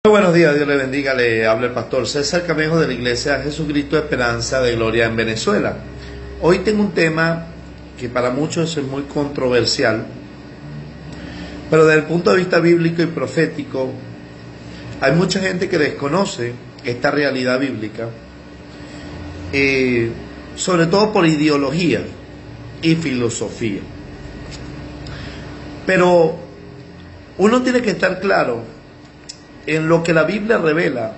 Muy buenos días, Dios le bendiga, le habla el pastor César Camejo de la Iglesia Jesucristo Esperanza de Gloria en Venezuela. Hoy tengo un tema que para muchos es muy controversial, pero desde el punto de vista bíblico y profético, hay mucha gente que desconoce esta realidad bíblica, sobre todo por ideología y filosofía. Pero uno tiene que estar claro en lo que la Biblia revela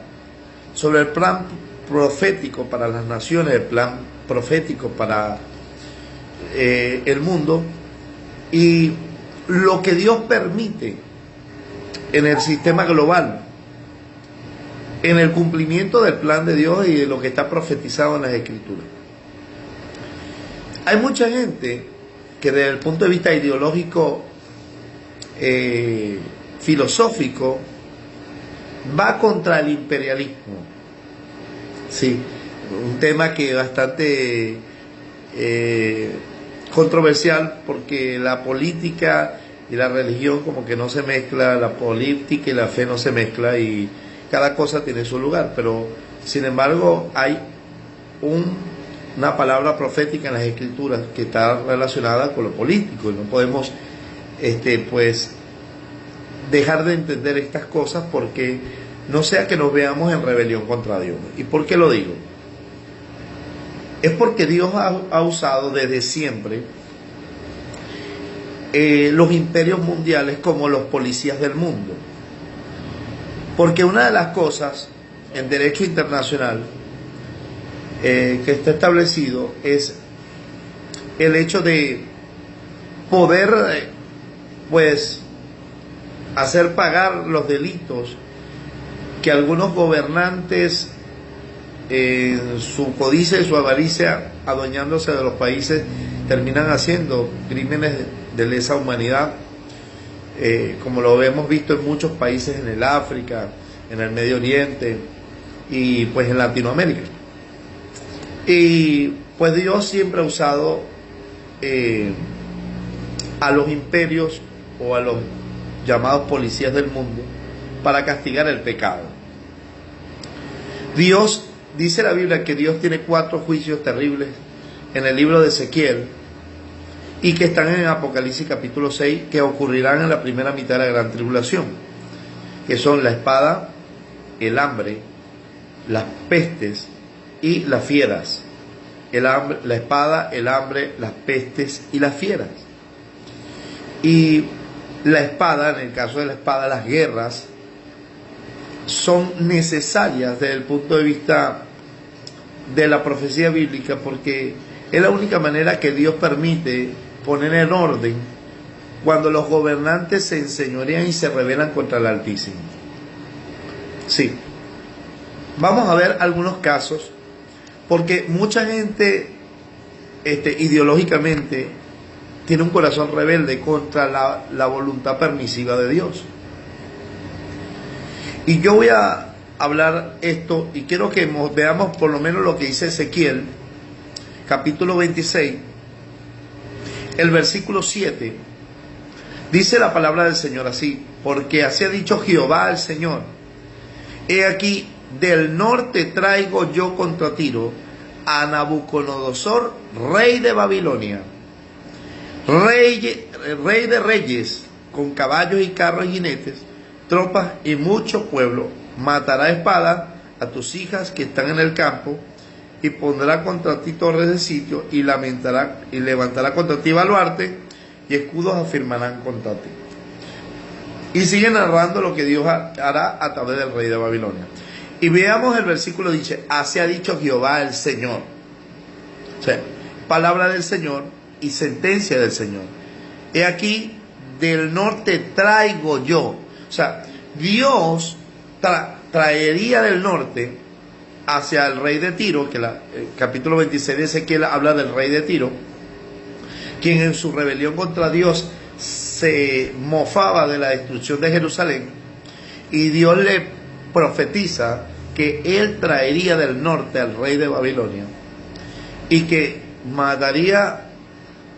sobre el plan profético para las naciones, el plan profético para el mundo, y lo que Dios permite en el sistema global, en el cumplimiento del plan de Dios y de lo que está profetizado en las Escrituras. Hay mucha gente que desde el punto de vista ideológico, filosófico, va contra el imperialismo. Sí, un tema que es bastante controversial, porque la política y la religión como que no se mezcla, la política y la fe no se mezcla, y cada cosa tiene su lugar. Pero sin embargo hay una palabra profética en las Escrituras que está relacionada con lo político, y no podemos pues dejar de entender estas cosas, porque no sea que nos veamos en rebelión contra Dios. ¿Y por qué lo digo? Es porque Dios ha usado desde siempre los imperios mundiales como los policías del mundo. Porque una de las cosas en derecho internacional que está establecido es el hecho de poder pues hacer pagar los delitos que algunos gobernantes, en su codicia y su avaricia, adueñándose de los países, terminan haciendo crímenes de lesa humanidad, como lo hemos visto en muchos países, en el África, en el Medio Oriente y pues en Latinoamérica. Y pues Dios siempre ha usado a los imperios o a los llamados policías del mundo para castigar el pecado. Dios, dice la Biblia que Dios tiene 4 juicios terribles en el libro de Ezequiel, y que están en Apocalipsis capítulo 6, que ocurrirán en la primera mitad de la gran tribulación, que son la espada, el hambre, las pestes y las fieras. La espada, el hambre, las pestes y las fieras. Y la espada, en el caso de la espada, las guerras son necesarias desde el punto de vista de la profecía bíblica, porque es la única manera que Dios permite poner en orden cuando los gobernantes se enseñorean y se rebelan contra el Altísimo. Sí, vamos a ver algunos casos, porque mucha gente ideológicamente tiene un corazón rebelde contra la voluntad permisiva de Dios. Y yo voy a hablar esto, y quiero que veamos por lo menos lo que dice Ezequiel, capítulo 26, el versículo 7. Dice la palabra del Señor así: porque así ha dicho Jehová el Señor, he aquí, del norte traigo yo contra Tiro a Nabucodonosor, rey de Babilonia, rey de reyes, con caballos y carros y jinetes, tropas y mucho pueblo. Matará a espada a tus hijas que están en el campo, y pondrá contra ti torres de sitio, y levantará contra ti baluarte, y escudos afirmarán contra ti. Y sigue narrando lo que Dios hará a través del rey de Babilonia. Y veamos el versículo, dice: así ha dicho Jehová el Señor. O sea, palabra del Señor y sentencia del Señor. He aquí, del norte traigo yo. O sea, Dios traería del norte hacia el rey de Tiro, que el capítulo 26 de Ezequiel habla del rey de Tiro, quien en su rebelión contra Dios se mofaba de la destrucción de Jerusalén, y Dios le profetiza que él traería del norte al rey de Babilonia, y que mataría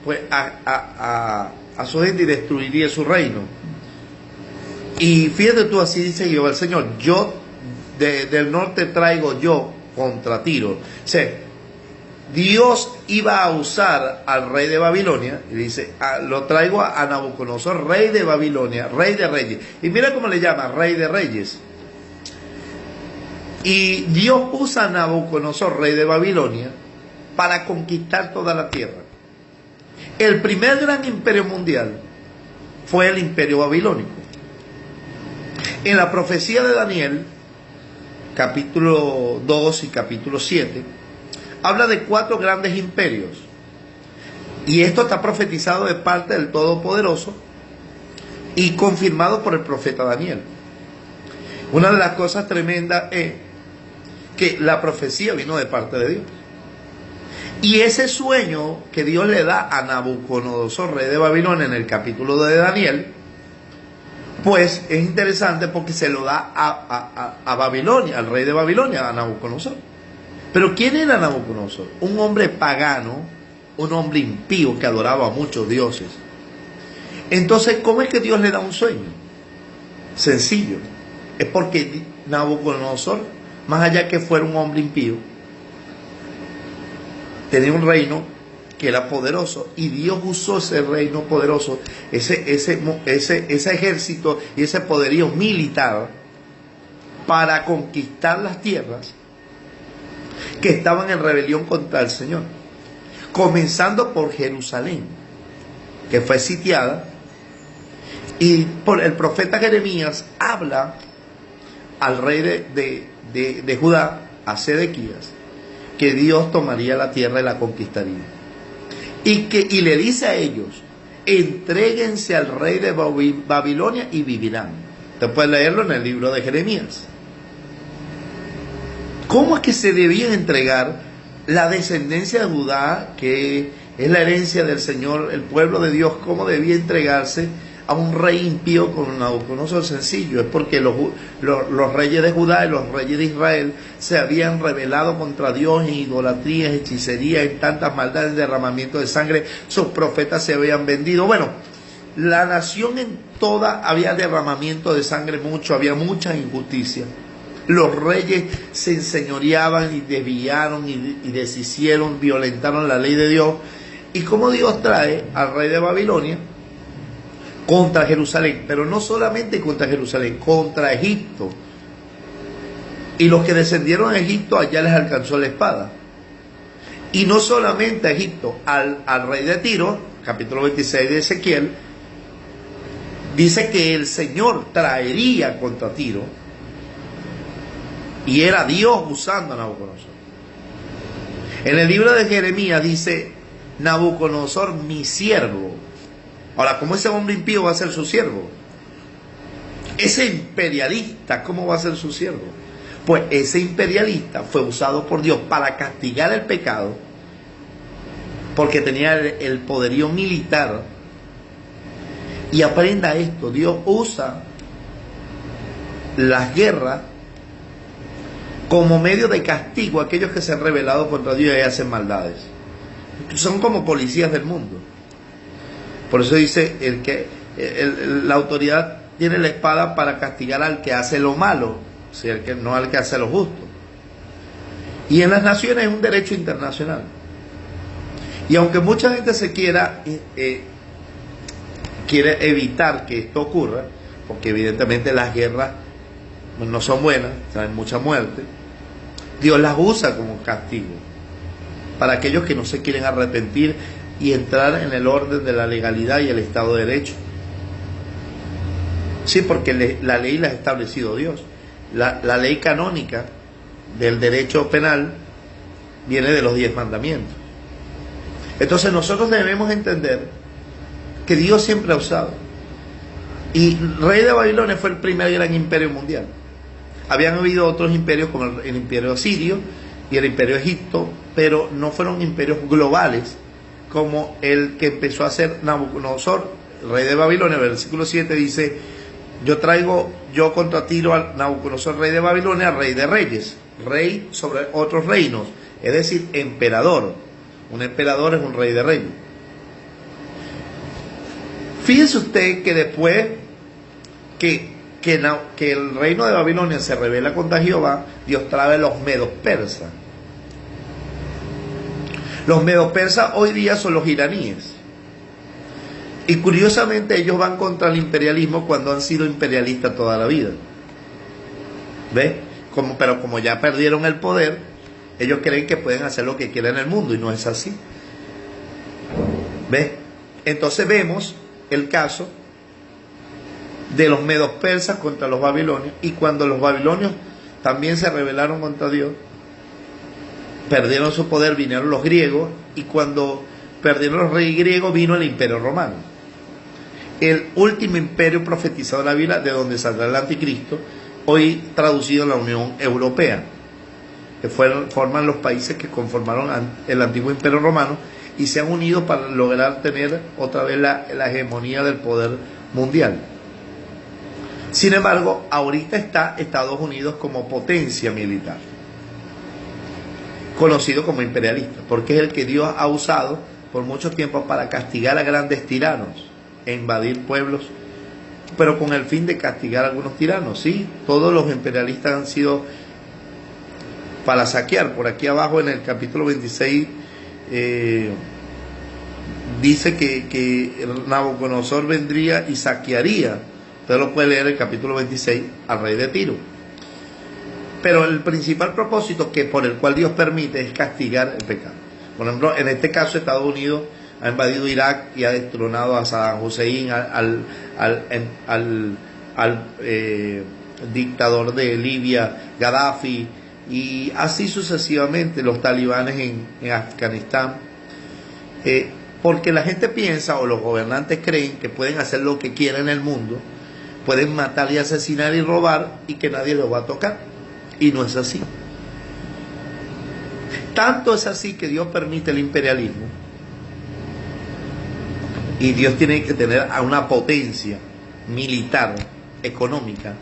pues a su gente y destruiría su reino. Y fíjate tú, así dice Jehová el Señor, yo del norte traigo yo contra Tiro. O sea, Dios iba a usar al rey de Babilonia, y dice, lo traigo a Nabucodonosor, rey de Babilonia, rey de reyes. Y mira cómo le llama, rey de reyes. Y Dios usa a Nabucodonosor, rey de Babilonia, para conquistar toda la tierra. El primer gran imperio mundial fue el imperio babilónico. En la profecía de Daniel, capítulo 2 y capítulo 7, habla de 4 grandes imperios. Y esto está profetizado de parte del Todopoderoso y confirmado por el profeta Daniel. Una de las cosas tremendas es que la profecía vino de parte de Dios. Y ese sueño que Dios le da a Nabucodonosor, rey de Babilonia, en el capítulo de Daniel, pues es interesante porque se lo da a Babilonia, al rey de Babilonia, a Nabucodonosor. Pero ¿quién era Nabucodonosor? Un hombre pagano, un hombre impío que adoraba a muchos dioses. Entonces, ¿cómo es que Dios le da un sueño? Sencillo. Es porque Nabucodonosor, más allá que fuera un hombre impío, tenía un reino que era poderoso, y Dios usó ese reino poderoso, ese ejército y ese poderío militar para conquistar las tierras que estaban en rebelión contra el Señor, comenzando por Jerusalén, que fue sitiada, y por el profeta Jeremías habla al rey de Judá, a Sedequías, que Dios tomaría la tierra y la conquistaría. Y le dice a ellos, entréguense al rey de Babilonia y vivirán. Usted puede leerlo en el libro de Jeremías. ¿Cómo es que se debían entregar la descendencia de Judá, que es la herencia del Señor, el pueblo de Dios? ¿Cómo debía entregarse a un rey impío con Nabucodonosor? Sencillo, es porque los reyes de Judá y los reyes de Israel se habían rebelado contra Dios en idolatrías, hechicerías, en tantas maldades, derramamiento de sangre. Sus profetas se habían vendido. Bueno, la nación en toda había derramamiento de sangre mucho, había mucha injusticia. Los reyes se enseñoreaban y desviaron y deshicieron, violentaron la ley de Dios. Y como Dios trae al rey de Babilonia contra Jerusalén, pero no solamente contra Jerusalén, contra Egipto. Y los que descendieron a Egipto, allá les alcanzó la espada. Y no solamente a Egipto, al rey de Tiro, capítulo 26 de Ezequiel, dice que el Señor traería contra Tiro, y era Dios usando a Nabucodonosor. En el libro de Jeremías dice, Nabucodonosor, mi siervo. Ahora, ¿cómo ese hombre impío va a ser su siervo? Ese imperialista, ¿cómo va a ser su siervo? Pues ese imperialista fue usado por Dios para castigar el pecado, porque tenía el poderío militar. Y aprenda esto, Dios usa las guerras como medio de castigo a aquellos que se han rebelado contra Dios y hacen maldades. Son como policías del mundo. Por eso dice la autoridad tiene la espada para castigar al que hace lo malo, o sea, no al que hace lo justo. Y en las naciones es un derecho internacional. Y aunque mucha gente se quiere evitar que esto ocurra, porque evidentemente las guerras no son buenas, traen mucha muerte, Dios las usa como castigo para aquellos que no se quieren arrepentir y entrar en el orden de la legalidad y el Estado de Derecho. Sí, porque la ley la ha establecido Dios. La ley canónica del derecho penal viene de los 10 mandamientos. Entonces nosotros debemos entender que Dios siempre ha usado. Y el rey de Babilonia fue el primer gran imperio mundial. Habían habido otros imperios como el imperio asirio y el imperio egipto, pero no fueron imperios globales como el que empezó a ser Nabucodonosor, rey de Babilonia. El versículo 7 dice, yo contra Tiro a Nabucodonosor, rey de Babilonia, rey de reyes, rey sobre otros reinos, es decir, emperador. Un emperador es un rey de reyes. Fíjese usted que después que que el reino de Babilonia se rebela contra Jehová, Dios trae los medos persas. Los medos persas hoy día son los iraníes. Y curiosamente ellos van contra el imperialismo cuando han sido imperialistas toda la vida. ¿Ves? Pero como ya perdieron el poder, ellos creen que pueden hacer lo que quieran en el mundo y no es así. ¿Ves? Entonces vemos el caso de los medos persas contra los babilonios, y cuando los babilonios también se rebelaron contra Dios, perdieron su poder, vinieron los griegos, y cuando perdieron los reyes griegos vino el imperio romano, el último imperio profetizado en la Biblia, de donde saldrá el anticristo, hoy traducido en la Unión Europea, que forman los países que conformaron el antiguo imperio romano y se han unido para lograr tener otra vez la hegemonía del poder mundial. Sin embargo, ahorita está Estados Unidos como potencia militar, conocido como imperialista, porque es el que Dios ha usado por mucho tiempo para castigar a grandes tiranos e invadir pueblos, pero con el fin de castigar a algunos tiranos. Sí, todos los imperialistas han sido para saquear. Por aquí abajo en el capítulo 26 dice que Nabucodonosor vendría y saquearía. Usted lo puede leer en el capítulo 26 al rey de Tiro. Pero el principal propósito por el cual Dios permite es castigar el pecado. Por ejemplo, en este caso Estados Unidos ha invadido Irak y ha destronado a Saddam Hussein, al dictador de Libia, Gaddafi, y así sucesivamente los talibanes en Afganistán. Porque la gente piensa, o los gobernantes creen, que pueden hacer lo que quieran en el mundo, pueden matar y asesinar y robar y que nadie los va a tocar. Y no es así. Tanto es así que Dios permite el imperialismo, y Dios tiene que tener a una potencia militar, económica,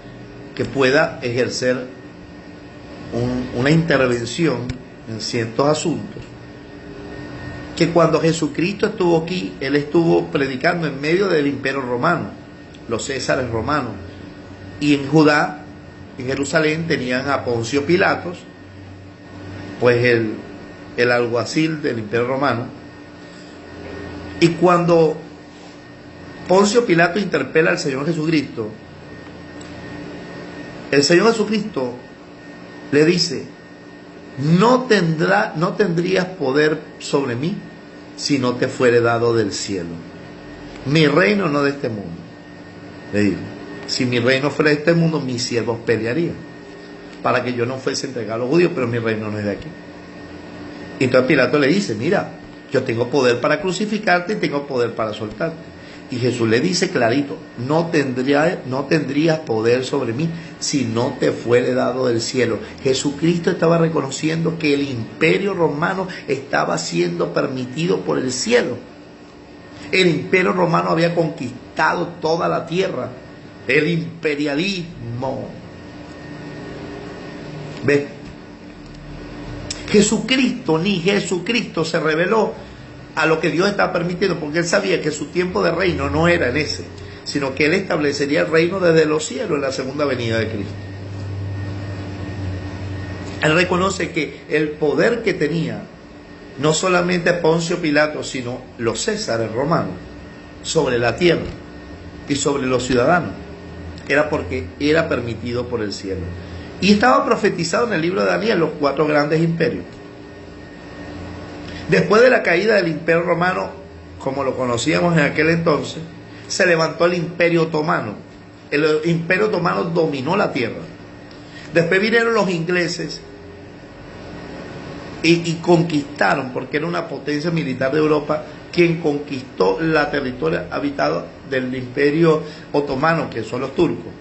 que pueda ejercer una intervención en ciertos asuntos, que cuando Jesucristo estuvo aquí, Él estuvo predicando en medio del imperio romano, los césares romanos, y en Judá, en Jerusalén, tenían a Poncio Pilatos, pues el alguacil del imperio romano. Y cuando Poncio Pilato interpela al Señor Jesucristo, el Señor Jesucristo le dice: no tendrías poder sobre mí si no te fuere dado del cielo. Mi reino no de este mundo. Le digo, si mi reino fuera de este mundo, mis siervos pelearían para que yo no fuese entregado a los judíos, pero mi reino no es de aquí. Y entonces Pilato le dice: mira, yo tengo poder para crucificarte y tengo poder para soltarte. Y Jesús le dice clarito: no tendrías poder sobre mí si no te fuere dado del cielo. Jesucristo estaba reconociendo que el imperio romano estaba siendo permitido por el cielo. El imperio romano había conquistado toda la tierra. El imperialismo. ¿Ves? Ni Jesucristo se reveló a lo que Dios estaba permitiendo, porque Él sabía que su tiempo de reino no era en ese, sino que Él establecería el reino desde los cielos en la segunda venida de Cristo. Él reconoce que el poder que tenía no solamente Poncio Pilato, sino los césares romanos sobre la tierra y sobre los ciudadanos, era porque era permitido por el cielo. Y estaba profetizado en el libro de Daniel, los 4 grandes imperios. Después de la caída del imperio romano, como lo conocíamos en aquel entonces, se levantó el imperio otomano. El imperio otomano dominó la tierra. Después vinieron los ingleses y conquistaron, porque era una potencia militar de Europa, quien conquistó la territorio habitado del imperio otomano, que son los turcos.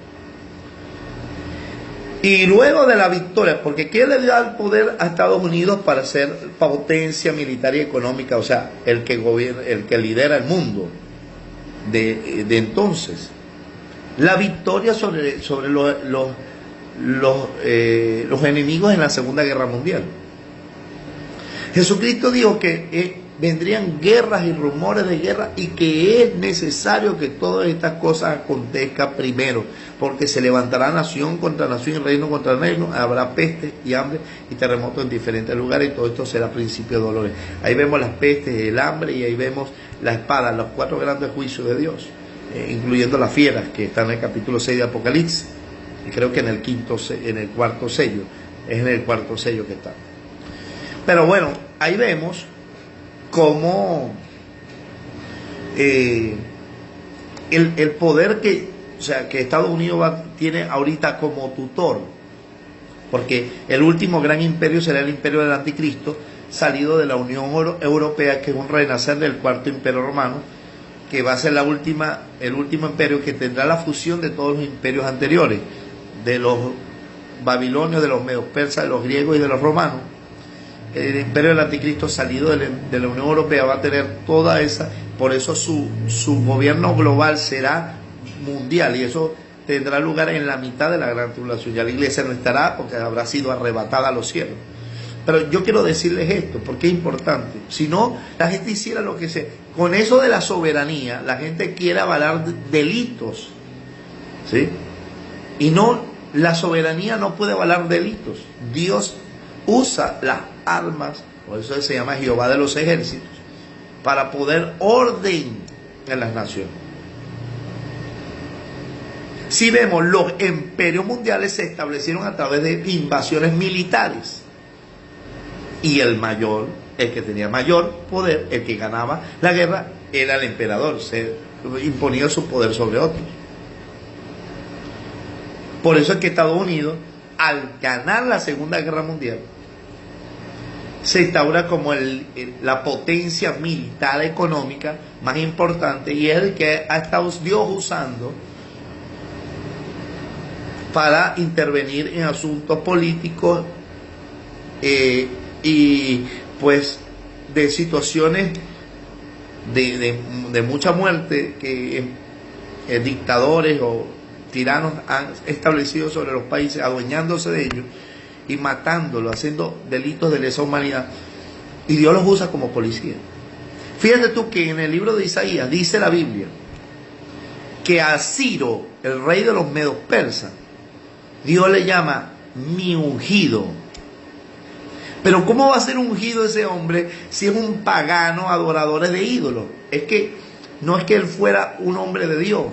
Y luego de la victoria, porque ¿quién le dio el poder a Estados Unidos para ser potencia militar y económica? O sea, el que gobierna, el que lidera el mundo de entonces. La victoria sobre los enemigos en la Segunda Guerra Mundial. Jesucristo dijo que vendrían guerras y rumores de guerra, y que es necesario que todas estas cosas acontezcan primero, porque se levantará nación contra nación y reino contra reino, habrá peste y hambre y terremotos en diferentes lugares, y todo esto será principio de dolores. Ahí vemos las pestes, el hambre, y ahí vemos la espada, los 4 grandes juicios de Dios, incluyendo las fieras, que están en el capítulo 6 de Apocalipsis, y creo que en el cuarto sello, es en el cuarto sello que está. Pero bueno, ahí vemos cómo el poder que Estados Unidos tiene ahorita como tutor, porque el último gran imperio será el imperio del anticristo, salido de la Unión Europea, que es un renacer del cuarto imperio romano, que va a ser el último imperio que tendrá la fusión de todos los imperios anteriores, de los babilonios, de los medos persas, de los griegos y de los romanos. El imperio del anticristo, salido de la Unión Europea, va a tener toda esa, por eso su gobierno global será mundial, y eso tendrá lugar en la mitad de la gran tribulación. Ya la iglesia no estará, porque habrá sido arrebatada a los cielos. Pero yo quiero decirles esto porque es importante. Si no, la gente hiciera lo que sea. Con eso de la soberanía, la gente quiere avalar delitos, ¿sí? Y no, la soberanía no puede avalar delitos. Dios usa las armas, por eso se llama Jehová de los ejércitos, para poner orden en las naciones. Si vemos, los imperios mundiales se establecieron a través de invasiones militares, y el que tenía mayor poder, el que ganaba la guerra, era el emperador, se imponía su poder sobre otros. Por eso es que Estados Unidos, al ganar la Segunda Guerra Mundial, se instaura como la potencia militar económica más importante, y es el que ha estado Dios usando para intervenir en asuntos políticos y pues de situaciones de mucha muerte que dictadores o tiranos han establecido sobre los países, adueñándose de ellos y matándolos, haciendo delitos de lesa humanidad, y Dios los usa como policía. Fíjate tú que en el libro de Isaías dice la Biblia que a Ciro, el rey de los medos persas, Dios le llama mi ungido. Pero ¿cómo va a ser ungido ese hombre si es un pagano adorador de ídolos? Es que no es que él fuera un hombre de Dios,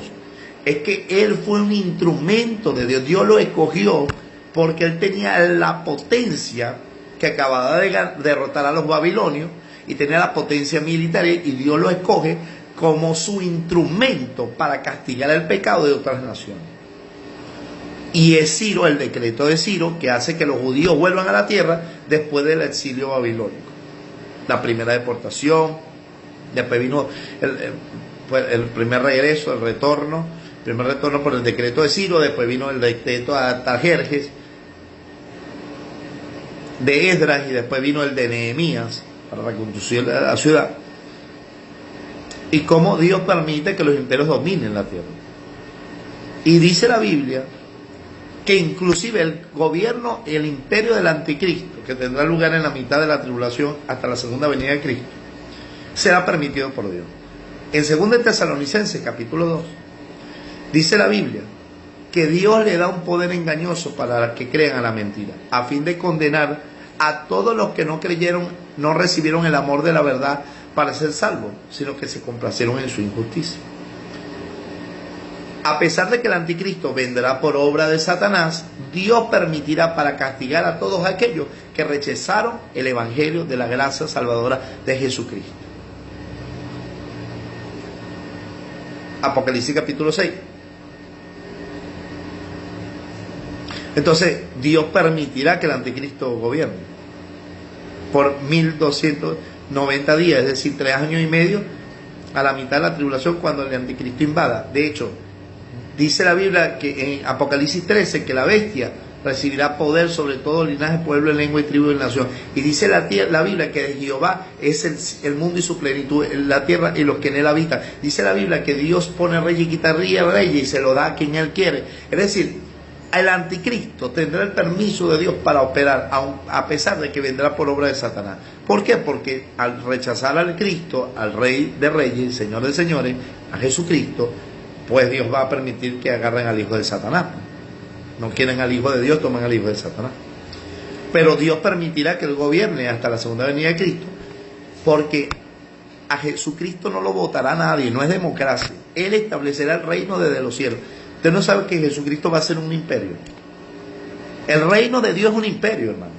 es que él fue un instrumento de Dios. Dios lo escogió porque él tenía la potencia, que acababa de derrotar a los babilonios, y tenía la potencia militar, y Dios lo escoge como su instrumento para castigar el pecado de otras naciones. Y es Ciro, el decreto de Ciro, que hace que los judíos vuelvan a la tierra después del exilio babilónico. La primera deportación, después vino el primer regreso, el primer retorno por el decreto de Ciro, después vino el decreto de Artajerjes, de Esdras, y después vino el de Nehemías para reconstruir la ciudad. Y cómo Dios permite que los imperios dominen la tierra. Y dice la Biblia que inclusive el gobierno y el imperio del anticristo, que tendrá lugar en la mitad de la tribulación hasta la segunda venida de Cristo, será permitido por Dios. En 2 Tesalonicenses capítulo 2 dice la Biblia que Dios le da un poder engañoso para que crean a la mentira, a fin de condenar a todos los que no creyeron, no recibieron el amor de la verdad para ser salvos, sino que se complacieron en su injusticia. A pesar de que el anticristo vendrá por obra de Satanás, Dios permitirá para castigar a todos aquellos que rechazaron el evangelio de la gracia salvadora de Jesucristo. Apocalipsis capítulo 6. Entonces, Dios permitirá que el anticristo gobierne por 1290 días, es decir, 3 años y medio, a la mitad de la tribulación, cuando el anticristo invada. De hecho, dice la Biblia que en Apocalipsis 13 que la bestia recibirá poder sobre todo linaje, pueblo, lengua y tribu y nación. Y dice la Biblia que de Jehová es el mundo y su plenitud, la tierra y los que en él habitan. Dice la Biblia que Dios pone rey y quita reyes y se lo da a quien él quiere. Es decir, el anticristo tendrá el permiso de Dios para operar, a pesar de que vendrá por obra de Satanás. ¿Por qué? Porque al rechazar al Cristo, al Rey de Reyes, Señor de Señores, a Jesucristo, pues Dios va a permitir que agarren al hijo de Satanás. No quieren al hijo de Dios, toman al hijo de Satanás. Pero Dios permitirá que él gobierne hasta la segunda venida de Cristo, porque a Jesucristo no lo votará nadie, no es democracia. Él establecerá el reino desde los cielos. Usted no sabe que Jesucristo va a ser un imperio. El reino de Dios es un imperio, hermano.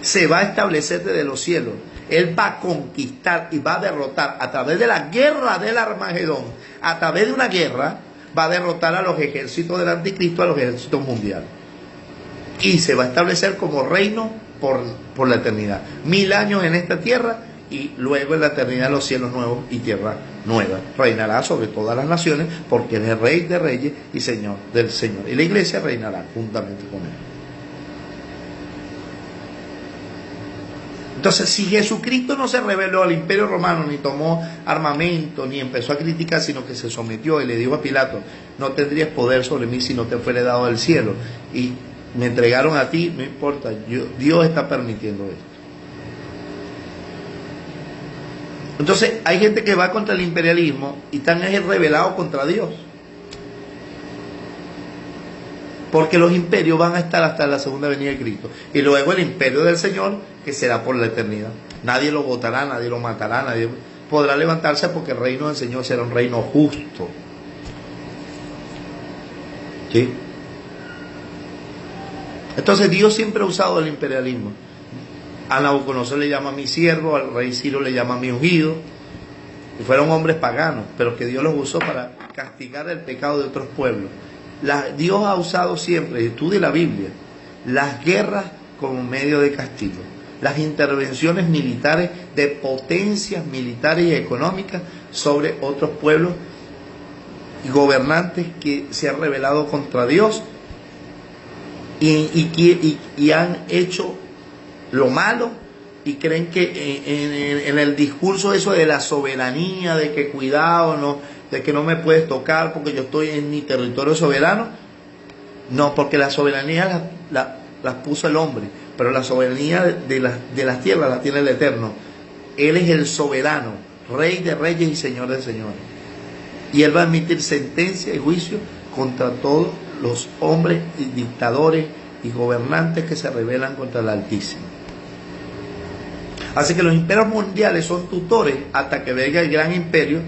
Se va a establecer desde los cielos. Él va a conquistar y va a derrotar a través de la guerra del Armagedón. A través de una guerra va a derrotar a los ejércitos del anticristo, a los ejércitos mundiales. Y se va a establecer como reino por la eternidad. 1000 años en esta tierra y luego en la eternidad los cielos nuevos y tierra nueva. Reinará sobre todas las naciones porque es el Rey de Reyes y Señor del Señor. Y la iglesia reinará juntamente con él. Entonces, si Jesucristo no se rebeló al imperio romano, ni tomó armamento, ni empezó a criticar, sino que se sometió y le dijo a Pilato, no tendrías poder sobre mí si no te fuere dado del cielo, y me entregaron a ti, no importa, Dios está permitiendo esto. Entonces, hay gente que va contra el imperialismo y están rebelados contra Dios. Porque los imperios van a estar hasta la segunda venida de Cristo. Y luego el imperio del Señor, que será por la eternidad. Nadie lo votará, nadie lo matará, nadie podrá levantarse porque el reino del Señor será un reino justo. ¿Sí? Entonces Dios siempre ha usado el imperialismo. A Nabucodonosor le llama mi siervo, al rey Ciro le llama mi ungido. Y fueron hombres paganos, pero que Dios los usó para castigar el pecado de otros pueblos. Dios ha usado siempre, estudie la Biblia, las guerras como medio de castigo, las intervenciones militares de potencias militares y económicas sobre otros pueblos y gobernantes que se han rebelado contra Dios y han hecho lo malo y creen que en el discurso eso de la soberanía, de que cuidado, no, de que no me puedes tocar porque yo estoy en mi territorio soberano. No, porque la soberanía las puso el hombre, pero la soberanía de las tierras la tiene el Eterno. Él es el soberano, Rey de Reyes y Señor de Señores. Y Él va a emitir sentencia y juicio contra todos los hombres y dictadores y gobernantes que se rebelan contra el Altísimo. Así que los imperios mundiales son tutores hasta que venga el gran imperio